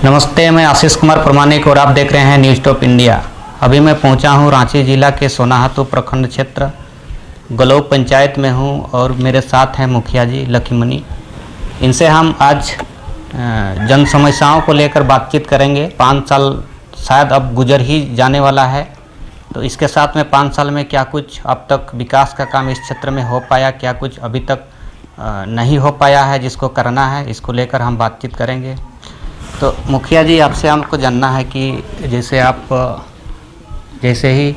नमस्ते, मैं आशीष कुमार प्रमाणिक और आप देख रहे हैं न्यूज़ टॉप इंडिया। अभी मैं पहुंचा हूं रांची जिला के सोनाहातू प्रखंड क्षेत्र गलौ पंचायत में हूं और मेरे साथ हैं मुखिया जी लक्ष्मणी। इनसे हम आज जन समस्याओं को लेकर बातचीत करेंगे। 5 साल शायद अब गुजर ही जाने वाला है, तो इसके साथ में 5 साल में क्या कुछ अब तक विकास का काम इस क्षेत्र में हो पाया, क्या कुछ अभी तक नहीं हो पाया है जिसको करना है, इसको लेकर हम बातचीत करेंगे। तो मुखिया जी, आपसे हमको जानना है कि जैसे ही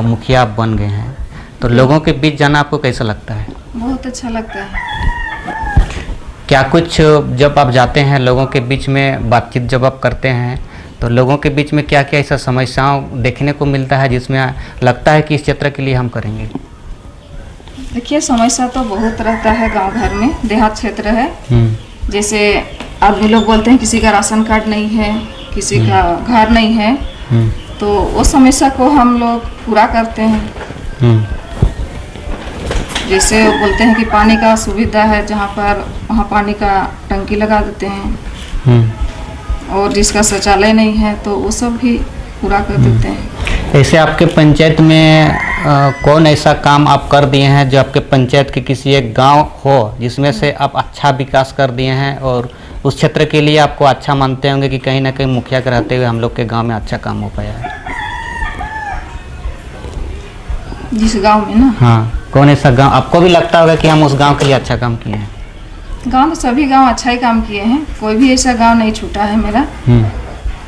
मुखिया आप बन गए हैं तो लोगों के बीच जाना आपको कैसा लगता है? बहुत अच्छा लगता है। क्या कुछ जब आप जाते हैं लोगों के बीच में बातचीत जब आप करते हैं तो लोगों के बीच में क्या क्या ऐसा समस्याओं देखने को मिलता है जिसमें लगता है कि इस क्षेत्र के लिए हम करेंगे? देखिए, समस्या तो बहुत रहता है गांव घर में, देहात क्षेत्र है। जैसे आदमी लोग बोलते हैं किसी का राशन कार्ड नहीं है, किसी का घर नहीं है, तो वो समस्या को हम लोग पूरा करते हैं। जैसे वो बोलते हैं कि पानी का सुविधा है जहाँ पर, वहाँ पानी का टंकी लगा देते हैं। और जिसका शौचालय नहीं है तो वो सब भी पूरा कर देते हैं। ऐसे आपके पंचायत में कौन ऐसा काम आप कर दिए हैं जो आपके पंचायत के किसी एक गांव हो जिसमें से आप अच्छा विकास कर दिए हैं और उस क्षेत्र के लिए आपको अच्छा मानते होंगे कि कहीं ना कहीं मुखिया के रहते हुए हम लोग के गांव में अच्छा काम हो पाया है? जिस गांव में ना, हाँ, कौन ऐसा गांव आपको भी लगता होगा कि हम उस गांव के लिए अच्छा काम किए हैं? गांव तो सभी गांव अच्छा ही काम किए हैं, कोई भी ऐसा गांव नहीं छूटा है मेरा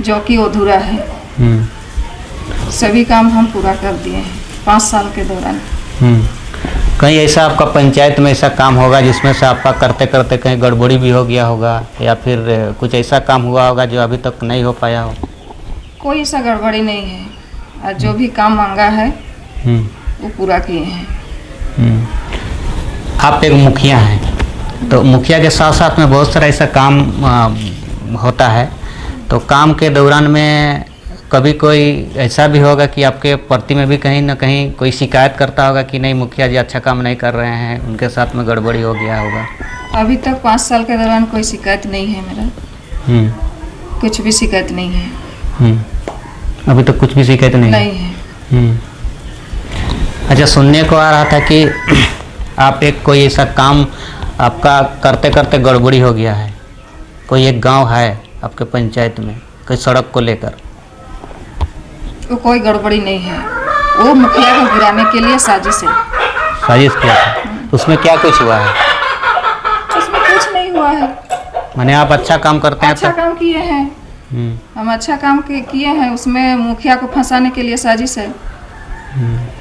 जो कि अधूरा है। सभी काम हम पूरा कर दिए हैं 5 साल के दौरान। कहीं ऐसा आपका पंचायत में ऐसा काम होगा जिसमें से आपका करते करते कहीं गड़बड़ी भी हो गया होगा या फिर कुछ ऐसा काम हुआ होगा जो अभी तक नहीं हो पाया हो? कोई ऐसा गड़बड़ी नहीं है और जो भी काम मांगा है वो पूरा किए हैं। आप एक मुखिया हैं, तो मुखिया के साथ साथ में बहुत सारा ऐसा काम होता है, तो काम के दौरान में कभी कोई ऐसा भी होगा कि आपके प्रति में भी कहीं ना कहीं कोई शिकायत करता होगा कि नहीं मुखिया जी अच्छा काम नहीं कर रहे हैं, उनके साथ में गड़बड़ी हो गया होगा? अभी तक 5 साल के दौरान कोई शिकायत नहीं है मेरा। कुछ भी शिकायत नहीं है। अभी तक कुछ भी शिकायत नहीं है। अच्छा, सुनने को आ रहा था कि आप एक कोई ऐसा काम आपका करते करते गड़बड़ी हो गया है, कोई एक गांव है आपके पंचायत में कोई सड़क को लेकर? वो कोई गड़बड़ी नहीं है, वो मुखिया को गिराने के लिए साजिश है। साजिश किया था? उसमें क्या कुछ हुआ है? उसमें कुछ नहीं हुआ है। माने आप अच्छा काम करते हैं? अच्छा काम किए हैं, हम अच्छा काम किए हैं, उसमें मुखिया को फंसाने के लिए साजिश है।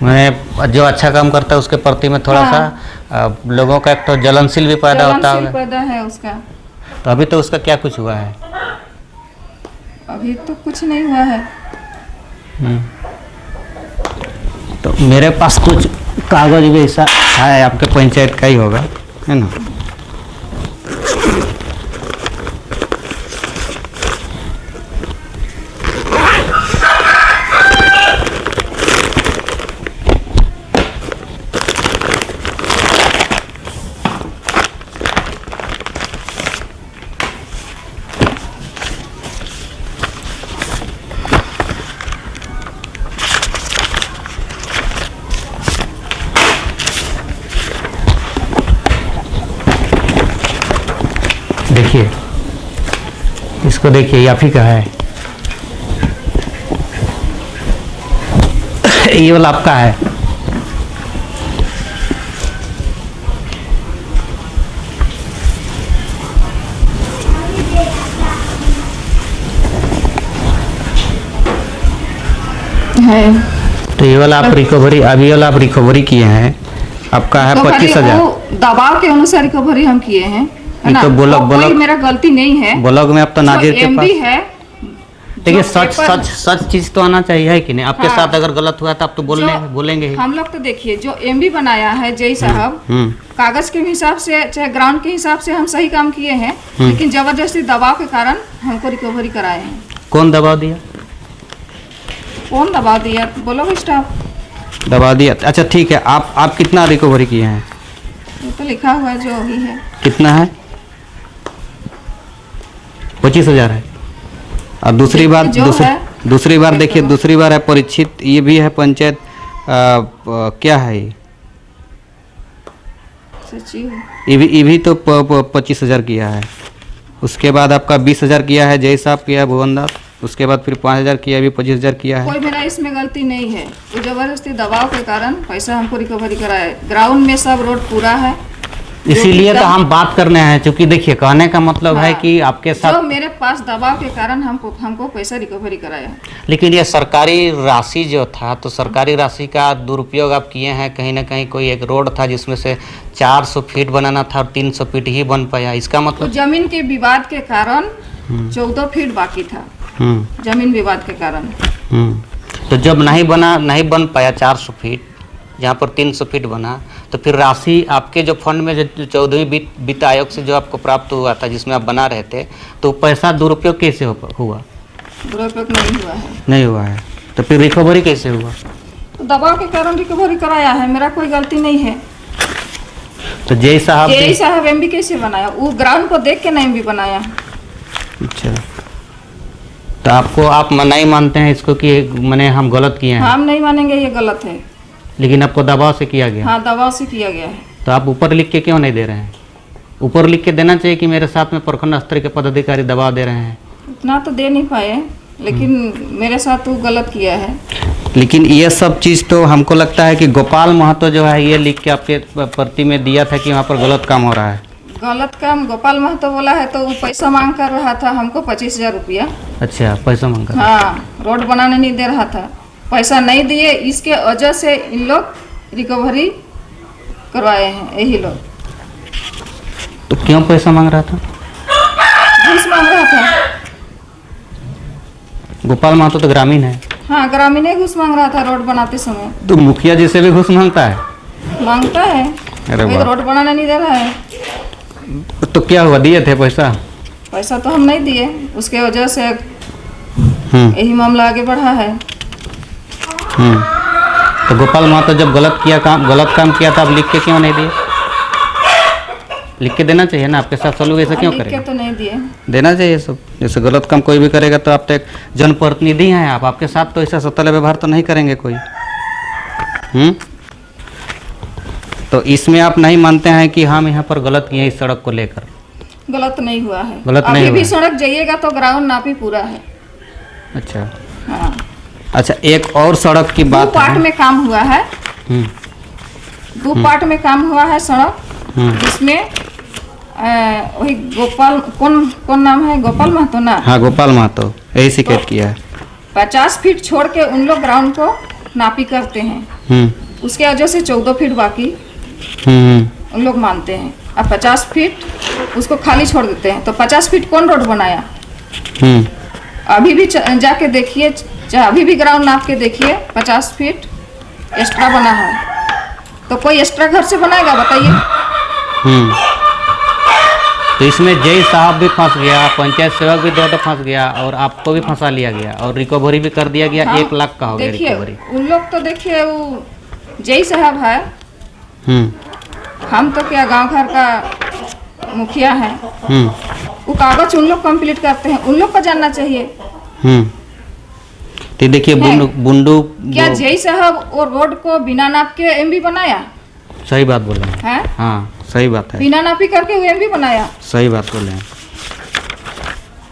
मैंने जो अच्छा काम करता है उसके प्रति में थोड़ा सा लोगों का एक तो जलनशील भी पैदा होता है। पैदा है उसका। तो अभी तो उसका क्या कुछ हुआ है? अभी तो कुछ नहीं हुआ है। तो मेरे पास कुछ कागज भी ऐसा है, आपके पंचायत का ही होगा, है ना? देखिए, इसको देखिए, आप ही का है, ये वाला आपका है। तो ये वाला आप रिकवरी, अभी वाला आप रिकवरी किए हैं, आपका है 25,000। दबाव के अनुसार रिकवरी हम किए हैं। ये तो ब्लॉक मेरा गलती नहीं है। ब्लॉक में अब तो नाजिर के पास है। देखिए, सच चीज तो आना चाहिए, है कि नहीं? आपके साथ अगर गलत हुआ तो आप तो बोलेंगे ही। हम लोग तो देखिए, जो एमडी बनाया है जय साहब, कागज के हिसाब से चाहे ग्राउंड के हिसाब से हम सही काम किए हैं, लेकिन जबरदस्ती दबाव के कारण हमको रिकवरी कराए हैं। कौन दबाव दिया? कौन दबाव दिया? बोलो स्टाफ दबा दिया। अच्छा ठीक है, आप कितना रिकवरी किए हैं? ये तो लिखा हुआ है जो अभी है। कितना है? 25,000 है। और दूसरी बात जो है दूसरी बार देखिए, दूसरी बार है परीक्षित, ये भी है पंचायत क्या है सचिव, ये भी तो 25,000 किया है। उसके बाद आपका 20,000 किया है जय साहब किया है भुवन दास, उसके बाद फिर 5,000 किया, अभी 25,000 किया है। कोई मेरा इसमें गलती नहीं है, वो जबरदस्ती दबाव के कारण पैसा हमको रिकवरी कराया है। ग्राउंड में सब रोड पूरा है, इसीलिए तो हम बात करने आए हैं, क्योंकि देखिए कहने का मतलब है हाँ, कि आपके साथ जो मेरे पास दबाव के कारण हमको पैसा रिकवरी कराया है। लेकिन ये सरकारी राशि जो था, तो सरकारी राशि का दुरुपयोग आप किए हैं कहीं ना कहीं। कोई एक रोड था जिसमें से 400 फीट बनाना था और 300 फीट ही बन पाया, इसका तो मतलब जमीन के विवाद के कारण 14 फीट बाकी था, जमीन विवाद के कारण। तो जब नहीं बन पाया 400 फीट, जहाँ पर 300 फीट बना, तो फिर राशि आपके जो फंड में जो 14वीं वित्त आयोग से जो आपको प्राप्त हुआ था, जिसमें आप बना रहे थे, तो पैसा दुरुपयोग कैसे हुआ? दुरुपयोग नहीं हुआ है। नहीं हुआ है, तो फिर रिकवरी कैसे हुआ? तो दबाव के कारण रिकवरी कराया है, मेरा कोई गलती नहीं है। तो जय साहब एमबी कैसे बनाया? वो ग्राउंड को देख के नहीं एमबी बनाया। अच्छा, तो आप नहीं मानते हैं इसको कि मैंने हम गलत किए हैं? हम नहीं मानेंगे, ये गलत है। लेकिन आपको दबाव से किया गया? हाँ, दबाव से किया गया है। तो आप ऊपर लिख के क्यों नहीं दे रहे हैं? ऊपर लिख के देना चाहिए कि मेरे साथ में प्रखंड स्तर के पदाधिकारी दबाव दे रहे हैं। इतना तो दे नहीं पाए, लेकिन मेरे साथ वो गलत किया है। लेकिन ये सब चीज़ तो हमको लगता है कि गोपाल महतो जो है ये लिख के आपके प्रति में दिया था कि वहाँ पर गलत काम हो रहा है। गलत काम गोपाल महतो बोला है, तो वो पैसा मांग कर रहा था हमको 25,000 रुपया। अच्छा, पैसा मांग कर? हाँ, रोड बनाने नहीं दे रहा था, पैसा नहीं दिए, इसके वजह से इन लोग रिकवरी करवाए हैं, यही लोग। तो क्यों पैसा मांग रहा था? घूस मांग रहा था। गोपाल महतो तो ग्रामीण है। हाँ, ग्रामीण ही घूस मांग रहा था रोड बनाते समय। तो मुखिया जी से भी घूस मांगता है? मांगता है, अरे वही वाह। रोड बनाने नहीं दे रहा है। तो क्या हुआ, दिए थे पैसा? पैसा तो हम नहीं दिए, उसके वजह से यही मामला आगे बढ़ा है। तो गोपाल महतो जब गलत काम किया था, आप लिख के क्यों नहीं दिए? लिख के देना चाहिए ना, आपके साथ सब लोग ऐसा क्यों लिख के करेंगे? तो नहीं दिए। देना चाहिए सब। जैसे गलत काम कोई भी करेगा तो आप तो एक जनप्रतिनिधि हैं, आपके साथ तो ऐसा सत्ता व्यवहार तो नहीं करेंगे कोई। तो इसमें आप नहीं मानते हैं कि हम यहाँ पर गलत किए इस सड़क को लेकर? गलत नहीं हुआ है, गलत नहीं अभी हुआ भी है। सड़क जाइएगा तो ग्राउंड नापी पूरा है। अच्छा हाँ, अच्छा, एक और सड़क की दो बात पार्ट है। में काम हुआ है, हम्म, 2 पार्ट में काम हुआ है सड़क, जिसमें वही गोपाल कौन नाम है, गोपाल महतो ना? हाँ, गोपाल महतो यही शिकायत किया है। 50 फीट छोड़ के उन लोग ग्राउंड को नापी करते हैं, उसके वजह से 14 फीट बाकी उन लोग मानते हैं। अब 50 फीट उसको खाली छोड़ देते हैं, तो 50 फीट कौन रोड बनाया? अभी भी जाके देखिए, चाहे अभी भी ग्राउंड नाप के देखिए, 50 फीट एक्स्ट्रा बना है। तो कोई एक्स्ट्रा घर से बनाएगा, बताइए? तो इसमें जय साहब भी फंस गया, पंचायत सेवक भी दो फंस गया, और आपको भी फंसा लिया गया, और रिकवरी भी कर दिया गया। हाँ, 1 लाख का हो गया देखिए रिकवरी। उन लोग तो देखिए, वो जय साहब है, हम तो क्या गांव घर का मुखिया है, वो कागज उन लोग कंप्लीट करते हैं, उन लोग को जानना चाहिए। तो देखिए बुंडू क्या जय साहब और रोड को बिना नाप के एमबी बनाया? सही बात बोल रहे हैं। है? हाँ, सही बात है, बिना नापी करके वो एमबी बनाया। सही बात बोल रहे हैं।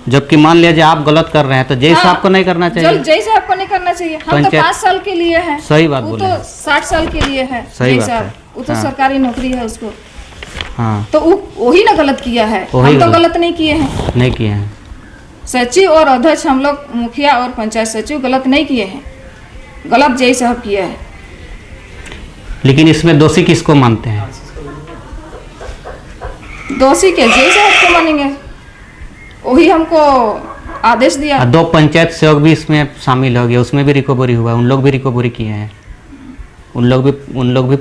जबकि मान लीजिए आप गलत कर रहे हैं, तो जय साहब को नहीं करना चाहिए? जय साहब को नहीं करना चाहिए। हम तो पंचायत- 5 साल के लिए हैं। सही बात वो बोल तो रहे हैं। 60 साल के लिए है। सही जय बात साहब, है। वो तो हाँ। सरकारी नौकरी है उसको, हाँ, तो वही ना गलत किया है, वही हम तो गलत। गलत नहीं किए हैं। नहीं किए हैं। सचिव और अध्यक्ष, हम लोग मुखिया और पंचायत सचिव गलत नहीं किए हैं, गलत जय साहब किया है। लेकिन इसमें दोषी किसको मानते हैं? दोषी के जय साहब को मानेंगे, वही हमको आदेश दिया। 2 पंचायत सेवक भी इसमें शामिल हो गए, उसमें भी रिकवरी हुआ, उन लोग भी रिकवरी किए हैं, उन लोग भी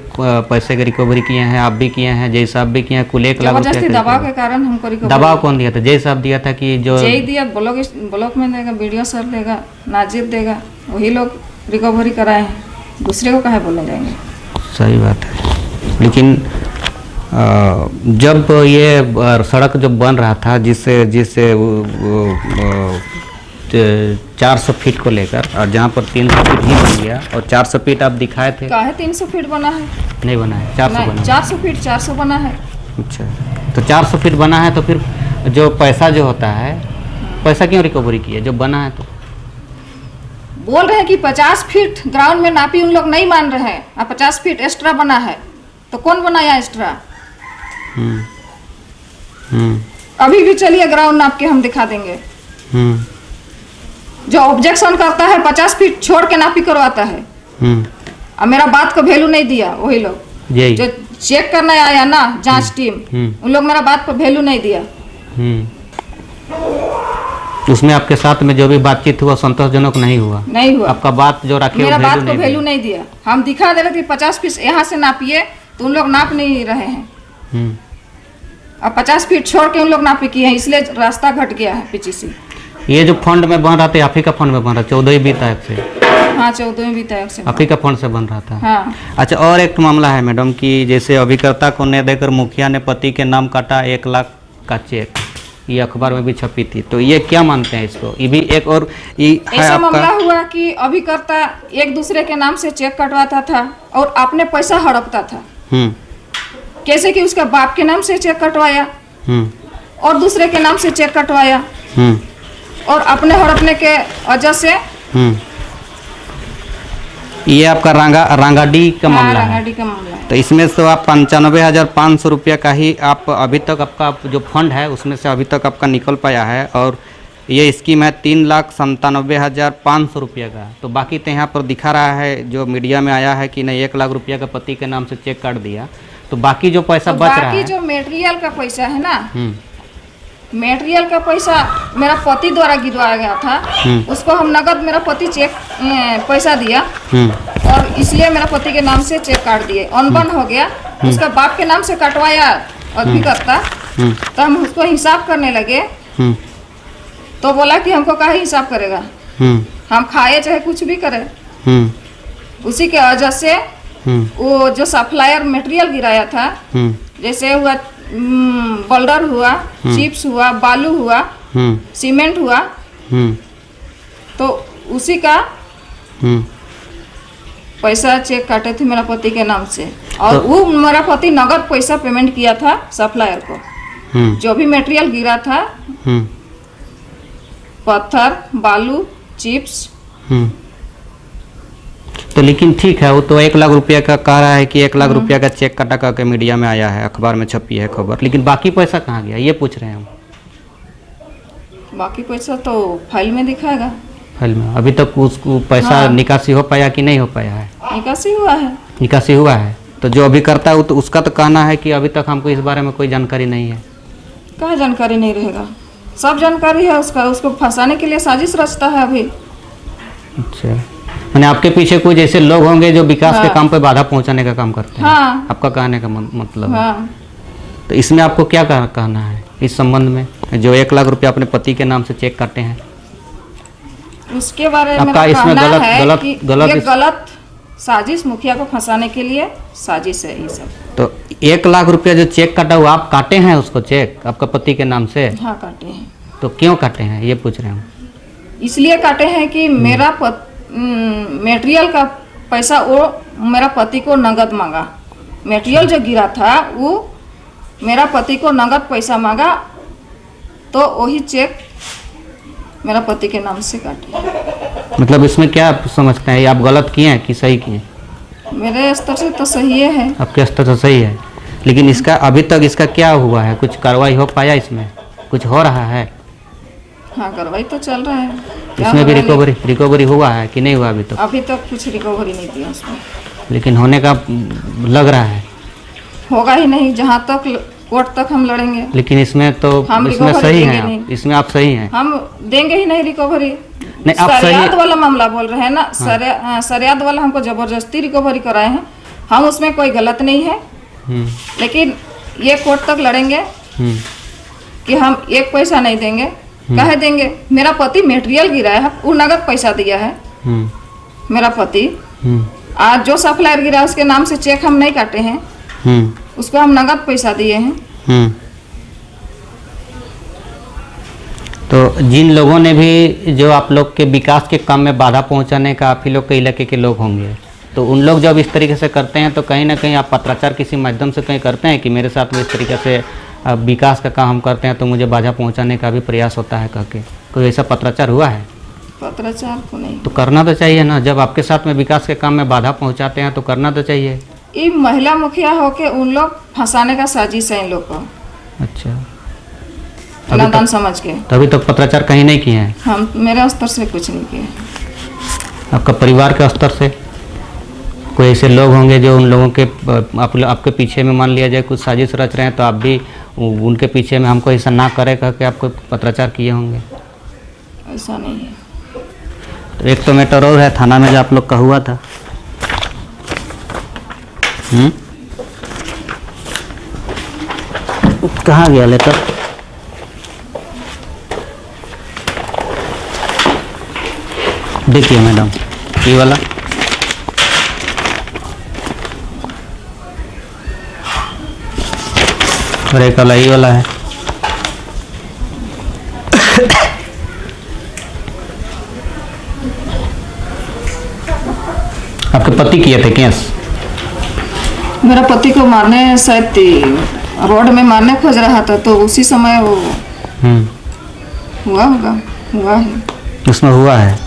पैसे की रिकवरी किए हैं, आप भी किए हैं, जय साहब भी किए हैं। कुल 1 लाख रुपया जबरदस्ती की दबाव recovery। के कारण हमको रिकवरी। दबाव कौन दिया था? जय साहब दिया था कि जो जय दिया, ब्लॉक में देगा, बीडीओ सर देगा, नाजिर देगा, वही लोग रिकवरी कराए हैं, दूसरे को काहे बोले जाएंगे? सही बात है। लेकिन जब ये सड़क जब बन रहा था, जिससे 400 फीट को लेकर, और जहाँ पर 300 फीट ही बन गया, और 400 फीट आप दिखाए थे। काहे 300 फीट बना है? नहीं बना है, 400 नहीं, बना है। 400 फीट 400 बना है। अच्छा, तो 400 फीट बना है, तो फिर जो पैसा जो होता है, पैसा क्यों रिकवरी किया जो बना है? तो बोल रहे हैं कि 50 फीट ग्राउंड में नापी, उन लोग नहीं मान रहे हैं। अब 50 फीट एक्स्ट्रा बना है, तो कौन बनाया एक्स्ट्रा? हम्म हम्म अभी भी चलिए ग्राउंड नाप के हम दिखा देंगे। हम्म जो ऑब्जेक्शन करता है 50 फीट छोड़ के नापी करवाता है। अब मेरा बात को वैल्यू नहीं दिया वही लोग यही जो चेक करने आया ना, जांच टीम, उन लोग मेरा बात को वैल्यू नहीं दिया। उसमें आपके साथ में जो भी बातचीत हुआ संतोषजनक नहीं हुआ? नहीं हुआ। आपका बात जो रखे मेरा बात को वैल्यू नहीं दिया। हम दिखा दे रहे थे 50 फीट यहाँ से नापिए, तो उन लोग नाप नहीं रहे हैं। अब 50 फीट छोड़ के उन लोग नापी किए हैं, इसलिए रास्ता घट गया है पीछे। ये जो फंड में बन रहा था, आप ही का फंड में बन रहा, 14वीं वित्त से? हाँ, 14वीं वित्त से आप ही का फंड से बन रहा था। हाँ। अच्छा, और एक मामला है मैडम कि जैसे अभिकर्ता को न देकर मुखिया ने पति के नाम काटा 1 लाख का चेक, ये अखबार में भी छपी थी, तो ये क्या मानते हैं इसको? ये भी एक और ऐसा मामला हुआ कि अभिकर्ता एक दूसरे के नाम से चेक कटवाता था और अपने पैसा हड़पता था। कैसे कि उसका बाप के नाम से चेक कटवाया और दूसरे के नाम से चेक कटवाया और अपने हड़पने के वजह से ये आपका रांगाडी का मामला है। रांगाडी का मामला है। तो इसमें से आप 95,500 रुपया का ही आप अभी तक आपका जो फंड है उसमें से अभी तक आपका निकल पाया है, और ये स्कीम है 3,97,500 रुपये का। तो बाकी तो यहाँ पर दिखा रहा है, जो मीडिया में आया है कि नहीं 1 लाख रुपया का पति के नाम से चेक काट दिया, तो बाकी जो पैसा बच रहा है, जो मेटेरियल का पैसा है ना, मेटेरियल का पैसा मेरा पति द्वारा गिरवाया गया था, उसको हम नगद, मेरा पति चेक पैसा दिया और इसलिए मेरा पति के नाम से चेक काट दिए। अनबन हो गया, उसका बाप के नाम से कटवाया अभिकर्ता, तो हम उसको हिसाब करने लगे, तो बोला कि हमको काहे हिसाब करेगा, हम खाए चाहे कुछ भी करें। उसी के वजह से वो जो सप्लायर मटेरियल गिराया था, जैसे हुआ बल्डर हुआ, चिप्स हुआ, बालू हुआ, सीमेंट हुआ, तो उसी का पैसा चेक काटे थे मेरा पति के नाम से, और तो, वो मेरा पति नगद पैसा पेमेंट किया था सप्लायर को। जो भी मटेरियल गिरा था, पत्थर, बालू, चिप्स, तो लेकिन ठीक है, वो तो 1 लाख रुपया का कह रहा है कि 1 लाख रुपया का चेक कटा करके मीडिया में आया है, अखबार में छपी है खबर, लेकिन बाकी पैसा कहाँ गया ये पूछ रहे हैं हम। बाकी पैसा तो फाइल में दिखाएगा। फाइल में अभी तक उसको पैसा निकासी हो पाया कि नहीं हो पाया है? निकासी हुआ है। निकासी हुआ है, तो जो अभी करता है तो उसका तो कहना है कि अभी तक हमको इस बारे में कोई जानकारी नहीं है। क्या जानकारी नहीं रहेगा, सब जानकारी है उसका, उसको फंसाने के लिए साजिश रचता है अभी। अच्छा, मैंने आपके पीछे कोई जैसे लोग होंगे जो विकास के काम पे बाधा पहुंचाने का काम करते हैं। आपका कहने का मतलब है। तो इसमें आपको क्या कहना है इस संबंध में, जो 1 लाख रुपया अपने पति के नाम से चेक काटे हैं? उसके बारे में आपका इसमें गलत साजिश, मुखिया को फंसाने के लिए साजिश है ये सब। तो 1 लाख रुपया जो चेक काटा हुआ, आप काटे हैं उसको चेक आपका पति के नाम से? हाँ, काटे हैं। तो क्यों काटे हैं ये पूछ रहे हैं? इसलिए काटे हैं कि मेरा मटेरियल का पैसा वो मेरा पति को नगद मांगा। मटेरियल जो गिरा था वो मेरा पति को नगद पैसा मांगा, तो वही चेक मेरा पति के नाम से काटे। मतलब इसमें क्या आप समझते हैं, आप गलत किए हैं कि सही किए? मेरे स्तर से तो सही है। आपके स्तर से सही है, लेकिन इसका अभी तक इसका क्या हुआ है? कुछ कार्रवाई हो पाया इसमें? कुछ हो रहा है? हाँ, कार्रवाई तो चल रहा है। इसमें भी रिकवरी हुआ है कि नहीं हुआ अभी तक? अभी तक कुछ रिकवरी नहीं किया उसमें, लेकिन होने का लग रहा है। होगा ही नहीं, जहाँ तक कोर्ट तक हम लड़ेंगे। लेकिन इसमें तो इसमें सही है, इसमें आप सही हैं। हम देंगे ही नहीं रिकवरी। नहीं, आप सरियाद वाला मामला बोल रहे हैं ना। हाँ। सरियाद वाला हमको जबरदस्ती रिकवरी कराए हैं, हम उसमें कोई गलत नहीं है, लेकिन ये कोर्ट तक लड़ेंगे कि हम 1 पैसा नहीं देंगे। काहे देंगे? मेरा पति मटेरियल गिराया है, वो नगद पैसा दिया है मेरा पति। आज जो सप्लायर गिरा उसके नाम से चेक हम नहीं काटे हैं, उसको हम नगद पैसा दिए हैं। तो जिन लोगों ने भी जो आप लोग के विकास के काम में बाधा पहुंचाने का आप ही लोग के इलाके के लोग होंगे, तो उन लोग जब इस तरीके से करते हैं तो कहीं ना कहीं आप पत्राचार किसी माध्यम से कहीं करते हैं कि मेरे साथ में इस तरीके से विकास का काम हम करते हैं तो मुझे बाधा पहुंचाने का भी प्रयास होता है कह के, कोई ऐसा पत्राचार हुआ है? पत्राचार को नहीं। तो करना तो चाहिए ना, जब आपके साथ में विकास के काम में बाधा पहुंचाते हैं तो करना तो चाहिए। ये महिला मुखिया होके उन लोग फंसाने का साजिश है इन लोग को। अच्छा, नादान समझ के। तो अभी तक पत्राचार कहीं नहीं किए हैं? हम मेरे स्तर से कुछ नहीं किए। आपका परिवार के स्तर से कोई ऐसे लोग होंगे जो उन लोगों के आपके पीछे में मान लिया जाए कुछ साजिश रच रहे हैं तो आप भी उनके पीछे में हमको ऐसा ना करे कह के आपको पत्राचार किए होंगे? ऐसा नहीं है। तो एक तो मैटर और है थाना में जो आप लोग का हुआ था, कहाँ गया लेटर? देखिए मैडम, ये वाला और एक वाला ये वाला है। आपके पति किए थे केस? मेरा पति को मारने शायद रोड में मारने खोज रहा था तो उसी समय वो हुआ है। उसमें हुआ है।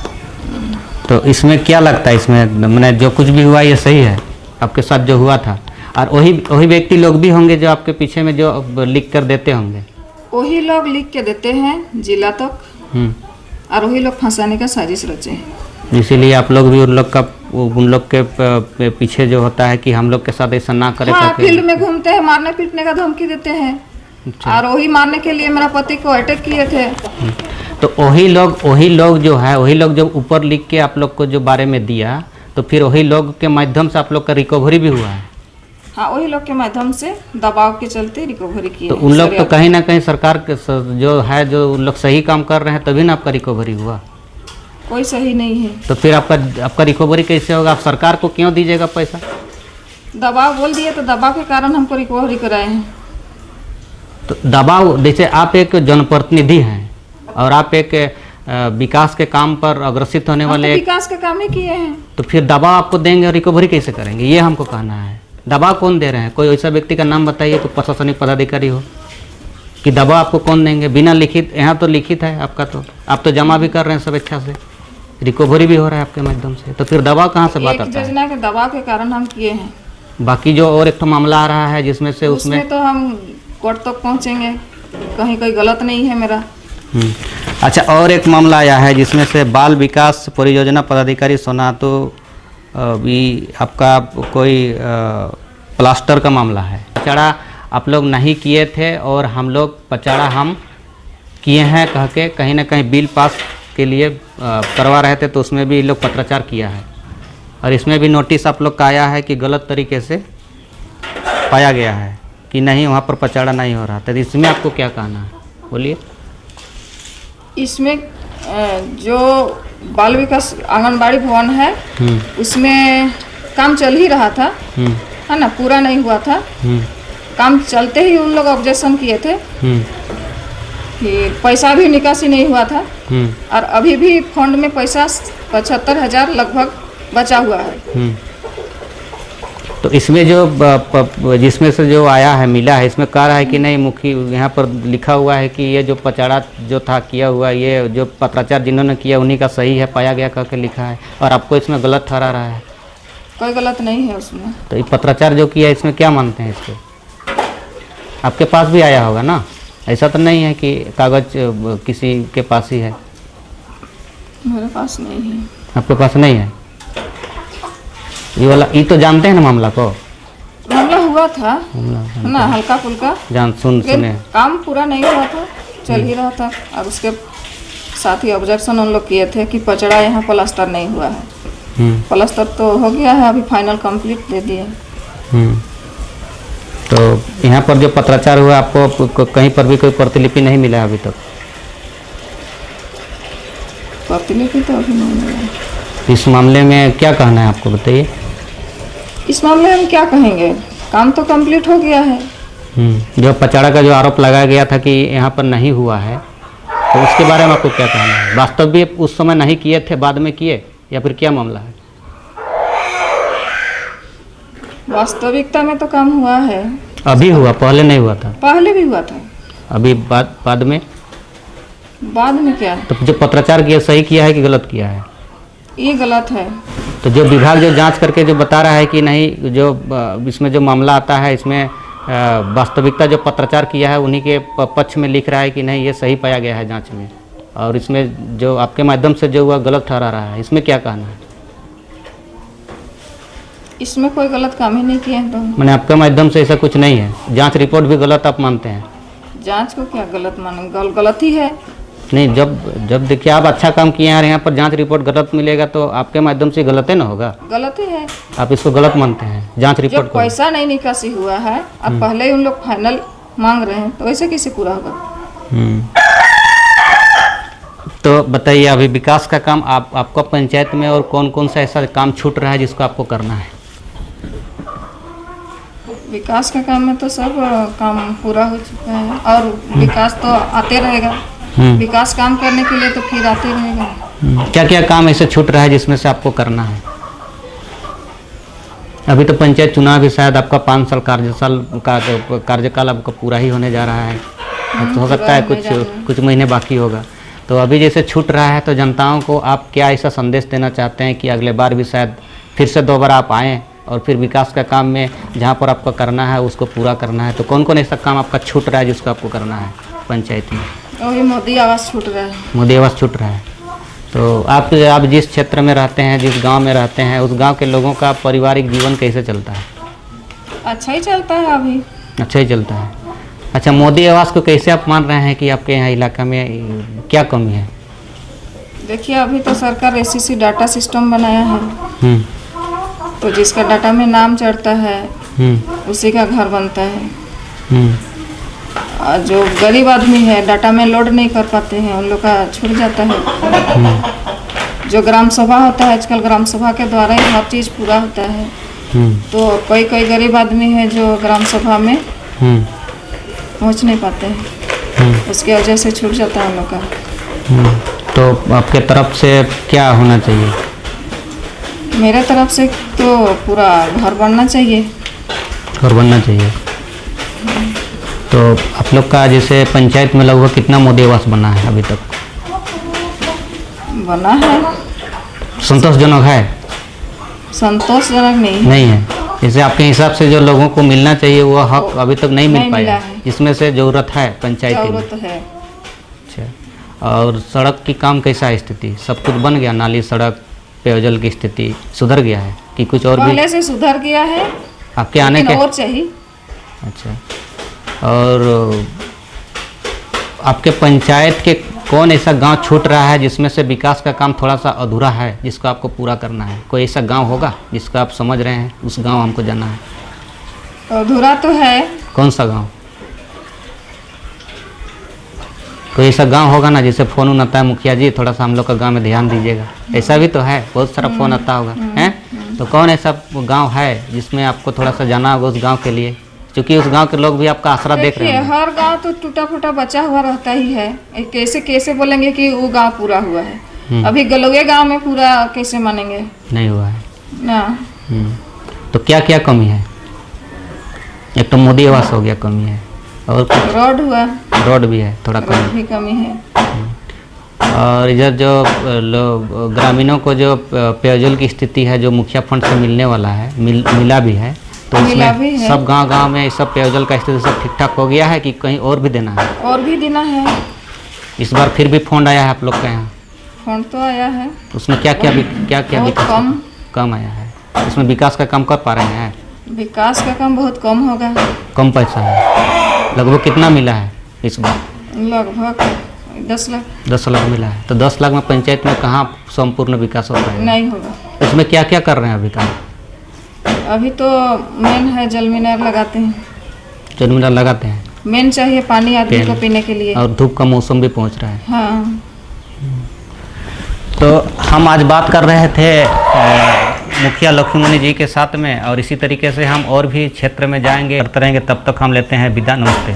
तो इसमें क्या लगता है, इसमें मैंने जो कुछ भी हुआ ये सही है आपके साथ जो हुआ था? और वही व्यक्ति लोग भी होंगे जो आपके पीछे में जो लिख कर देते होंगे? वही लोग लिख के देते हैं जिला तक, और वही लोग फंसाने का साजिश रचे हैं। इसीलिए आप लोग भी उन लोग के पीछे जो होता है कि हम लोग के साथ ऐसा ना करे। हाँ, फील्ड में घूमते हैं, मारने पीटने का धमकी देते हैं। अच्छा। और वही मारने के लिए मेरा पति को अटैक किए थे। तो वही लोग जो है, वही लोग जो ऊपर लिख के आप लोग को जो बारे में दिया, तो फिर वही लोग के माध्यम से आप लोग का रिकवरी भी हुआ है? हाँ, वही लोग के माध्यम से दबाव के चलते रिकवरी की। तो उन लोग तो कहीं ना कहीं सरकार के जो है, जो उन लोग सही काम कर रहे हैं तभी ना आपका रिकवरी हुआ। कोई सही नहीं है। तो फिर आपका रिकवरी कैसे होगा? आप सरकार को क्यों दीजिएगा पैसा? दबाव बोल दिए तो दबाव के कारण हमको रिकवरी कराए हैं। तो दबाव, जैसे आप एक जनप्रतिनिधि हैं और आप एक विकास के काम पर अग्रसित होने वाले, विकास के काम ही किए हैं, तो फिर दबाव आपको देंगे और रिकवरी कैसे करेंगे? ये हमको कहना है। दबाव कौन दे रहे हैं? कोई ऐसा व्यक्ति का नाम बताइए तो प्रशासनिक पदाधिकारी हो कि दबाव आपको कौन देंगे? बिना लिखित, यहाँ तो लिखित है आपका, तो आप तो जमा भी कर रहे हैं सब अच्छा से, रिकवरी भी हो रहा है आपके माध्यम से, तो फिर दबाव कहाँ से बात आता है? योजना के दबाव के कारण हम किए हैं। बाकी जो और एक तो मामला आ रहा है जिसमें से उसमें तो हम कोर्ट तक पहुँचेंगे, कहीं कोई गलत नहीं है मेरा। अच्छा, और एक मामला आया है जिसमें से बाल विकास परियोजना पदाधिकारी सोनाहातू भी आपका कोई प्लास्टर का मामला है। पचाड़ा आप लोग नहीं किए थे और हम लोग पचाड़ा हम किए हैं कह के कहीं ना कहीं बिल पास के लिए करवा रहे थे, तो उसमें भी लोग पत्राचार किया है और इसमें भी नोटिस आप लोग का आया है कि गलत तरीके से पाया गया है कि नहीं वहाँ पर पचाड़ा नहीं हो रहा था। तो इसमें आपको क्या कहना है, बोलिए। इसमें जो बाल विकास आंगनबाड़ी भवन है उसमें काम चल ही रहा था, है ना, पूरा नहीं हुआ था। काम चलते ही उन लोग ऑब्जेक्शन किए थे कि पैसा भी निकासी नहीं हुआ था और अभी भी फंड में पैसा 75,000 लगभग बचा हुआ है। तो इसमें जो जिसमें से जो आया है मिला है, इसमें कह रहा है कि नहीं मुखी यहाँ पर लिखा हुआ है कि ये जो पचाड़ा जो था किया हुआ, ये जो पत्राचार जिन्होंने किया उन्हीं का सही है पाया गया करके लिखा है और आपको इसमें गलत ठहरा रहा है। कोई गलत नहीं है उसमें। तो ये पत्राचार जो किया इसमें क्या मानते हैं इसको? आपके पास भी आया होगा ना, ऐसा तो नहीं है कि कागज किसी के पास ही है? मेरे पास नहीं है। आपके पास नहीं है? ये वाला, ये तो जानते हैं ना मामला को? मामला हुआ था ना, हल्का फुल्का सुने काम पूरा नहीं हुआ था, चल ही रहा था और उसके साथ ही ऑब्जेक्शन उन लोग किए थे कि पचड़ा यहाँ प्लास्टर नहीं हुआ है। प्लास्टर तो हो गया है, अभी फाइनल कंप्लीट दे दिए। तो यहाँ पर जो पत्राचार हुआ आपको कहीं पर भी कोई प्रतिलिपि नहीं मिला अभी तक? प्रतिलिपि तो अभी नहीं मिला। इस मामले में क्या कहना है आपको, बताइए। इस मामले में क्या कहेंगे, काम तो कंप्लीट हो गया है। जो पचाड़ा का जो आरोप लगाया गया था कि यहाँ पर नहीं हुआ है, तो उसके बारे में आपको क्या कहना है? वास्तव भी उस समय नहीं किए थे, बाद में किए, या फिर क्या मामला है? वास्तविकता में तो काम हुआ है। अभी हुआ, पहले नहीं हुआ था? पहले भी हुआ था। अभी बाद में? बाद में क्या? तो जो पत्राचार किया सही किया है कि गलत किया है? ये गलत है। तो जो विभाग जो जांच करके जो बता रहा है कि नहीं, जो इसमें जो मामला आता है इसमें वास्तविकता जो पत्राचार किया है उन्हीं के पक्ष में लिख रहा है कि नहीं ये सही पाया गया है जांच में, और इसमें जो आपके माध्यम से जो हुआ गलत ठहरा रहा है, इसमें क्या कहना है? इसमें कोई गलत काम ही नहीं किया है। तो मैंने आपके माध्यम से ऐसा कुछ नहीं है, जांच रिपोर्ट भी गलत आप मानते हैं? जांच को क्या गलत माने? गलत ही है। नहीं, जब देखिए आप अच्छा काम किए हैं और यहाँ पर जांच रिपोर्ट गलत मिलेगा तो आपके माध्यम से गलत है ना होगा? गलत ही है। आप इसको गलत मानते हैं जांच रिपोर्ट को? पैसा नहीं निकासी हुआ है, अब पहले ही उन लोग फाइनल मांग रहे हैं, तो ऐसे कैसे पूरा होगा? तो बताइए, अभी विकास का काम आपका पंचायत में और कौन कौन सा ऐसा काम छूट रहा है जिसको आपको करना है? विकास का काम में तो सब काम पूरा हो चुका है, और विकास तो आते रहेगा। विकास काम करने के लिए तो फिर आते रहेगा। क्या क्या काम ऐसे छूट रहा है जिसमें से आपको करना है? अभी तो पंचायत चुनाव भी शायद आपका 5 साल कार्यकाल आपका पूरा ही होने जा रहा है, अब तो हो सकता है कुछ महीने बाकी होगा। तो अभी जैसे छूट रहा है तो जनताओं को आप क्या ऐसा संदेश देना चाहते हैं कि अगले बार भी शायद फिर से दोबारा आप आएँ और फिर विकास का काम में जहाँ पर आपको करना है उसको पूरा करना है? तो कौन कौन ऐसा काम आपका छूट रहा है जिसको आपको करना है पंचायत में? वही मोदी आवास छूट रहा है। मोदी आवास छूट रहा है। तो आप जिस क्षेत्र में रहते हैं, जिस गांव में रहते हैं, उस गांव के लोगों का पारिवारिक जीवन कैसे चलता है? अच्छा ही चलता है अभी। अच्छा ही चलता है। अच्छा, मोदी आवास को कैसे आप मान रहे हैं कि आपके यहाँ इलाका में क्या कमी है? देखिए, अभी तो सरकार एससीसी डाटा सिस्टम बनाया है, तो जिसका डाटा में नाम चढ़ता है उसी का घर बनता है। और जो गरीब आदमी है डाटा में लोड नहीं कर पाते हैं, उन लोग का छूट जाता है। जो ग्राम सभा होता है, आजकल ग्राम सभा के द्वारा ही हर चीज़ पूरा होता है। तो कोई गरीब आदमी है जो ग्राम सभा में पहुंच नहीं पाते हैं, उसकी वजह से छूट जाता है उन लोग का। तो आपके तरफ से क्या होना चाहिए? मेरे तरफ से तो पूरा घर बनना चाहिए। घर बनना चाहिए। तो आप लोग का जैसे पंचायत में लगभग कितना मोदी आवास बना है अभी तक? बना है। संतोषजनक है? संतोषजनक नहीं है। जैसे आपके हिसाब से जो लोगों को मिलना चाहिए वो हक अभी तक नहीं मिल पाया है, जिसमें से जरूरत है पंचायत में? जरूरत है। अच्छा, और सड़क की काम कैसा है स्थिति? सब कुछ बन गया? नाली, सड़क, पेयजल की स्थिति सुधर गया है कि कुछ और भी? पहले से सुधर गया है, आपके आने के और चाहिए। अच्छा, और आपके पंचायत के कौन ऐसा गांव छूट रहा है जिसमें से विकास का काम थोड़ा सा अधूरा है जिसको आपको पूरा करना है? कोई ऐसा गांव होगा जिसको आप समझ रहे हैं उस गांव हमको जाना है? अधूरा तो है। कौन सा गांव? कोई ऐसा गांव होगा ना जैसे फ़ोन आता है, मुखिया जी थोड़ा सा हम लोग का गांव में ध्यान दीजिएगा, ऐसा भी तो है, बहुत सारा फ़ोन आता होगा हैं? तो कौन ऐसा गांव है जिसमें आपको थोड़ा सा जाना होगा उस गांव के लिए, क्योंकि उस गांव के लोग भी आपका आसरा देख रहे हैं? हर गांव तो टूटा फूटा बचा हुआ रहता ही है, कैसे बोलेंगे कि वो गांव पूरा हुआ है? अभी गलोगे गांव में पूरा कैसे मानेंगे? नहीं हुआ है ना। तो क्या क्या कमी है? एक तो मोदी आवास हो गया, कमी है, और रोड हुआ, रोड भी है, थोड़ा कमी है। और इधर जो ग्रामीणों को जो पेयजल की स्थिति है जो मुखिया फंड से मिलने वाला है, मिला भी है, तो इसमें सब गांव में सब पेयजल का स्थिति सब ठीक ठाक हो गया है कि कहीं और भी देना है? और भी देना है। इस बार फिर भी फंड आया है आप लोग के यहाँ? फंड तो आया है, उसमें क्या क्या विकास कम आया है? उसमें विकास का काम कर पा रहे हैं? विकास का काम बहुत कम होगा। कम पैसा है? लगभग कितना मिला है इस बार? लगभग 10 लाख। 10 लाख मिला है। तो 10 लाख में पंचायत में कहाँ संपूर्ण विकास हो पाएगा? नहीं होगा। इसमें क्या क्या कर रहे हैं अभी काम? अभी तो मेन है जल मीनार लगाते हैं। जल मीनार लगाते हैं? मेन चाहिए पानी आदमी को पीने के लिए, और धूप का मौसम भी पहुंच रहा है। हाँ। तो हम आज बात कर रहे थे मुखिया लक्ष्मीमणि जी के साथ में, और इसी तरीके से हम और भी क्षेत्र में जाएंगे, करते रहेंगे। तब तक हम लेते हैं विदा। नमस्ते।